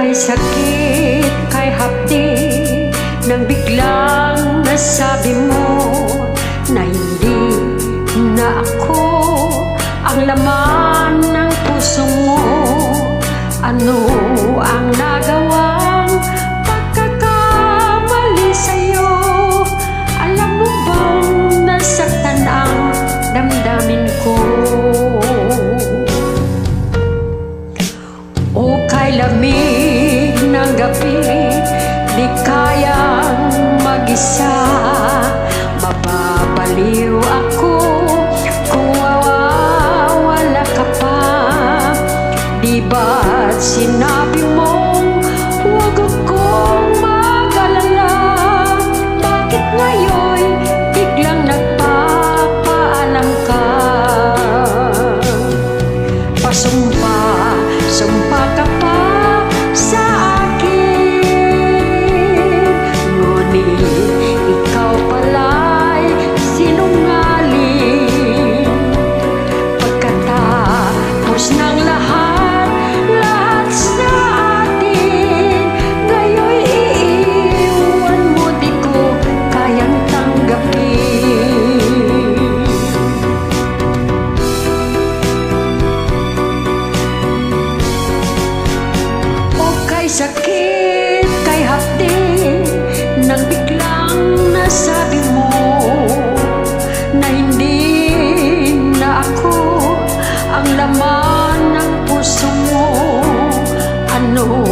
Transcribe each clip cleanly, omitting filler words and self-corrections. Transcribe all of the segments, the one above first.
kay sakit, kay hapdi, nang biglang nasabi mo na hindi na ako ang laman ng puso mo. Ano ang nagawang pagkakamali sa'yo? Alam mo bang nasaktan ang damdamin ko? O kay lamig ng gabi, di kayang mag-isa. Mababaliw ako kung mawawala ka pa. Di ba't sinabi mong huwag akong mag-alala? Bakit ngayon biglang nagpapaalam ka? Sumpa ka pa sa akin, ngunit ikaw pala'y sinungaling. Pagkatapos ng lahat sa atin, ngayon iiwan mo, di ko kayang tanggapin. Sakit, kay hapdi, nang biglang nasabi mo na hindi na ako ang laman ng puso mo. Ano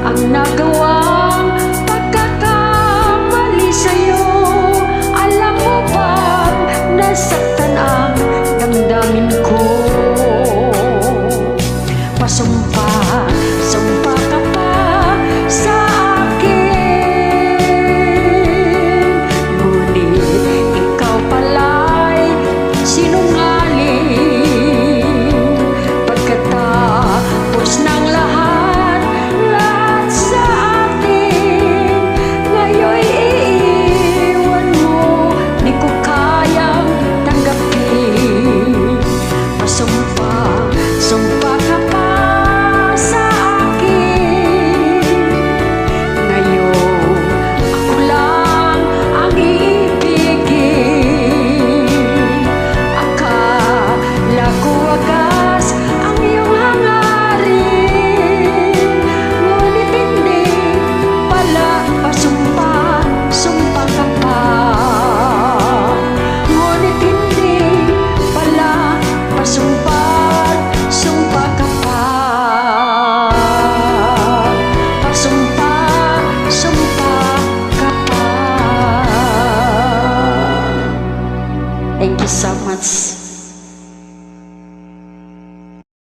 ang nagawang pagkakamali sa'yo? Alam mo bang nasaktan ang damdamin ko? Pasumpa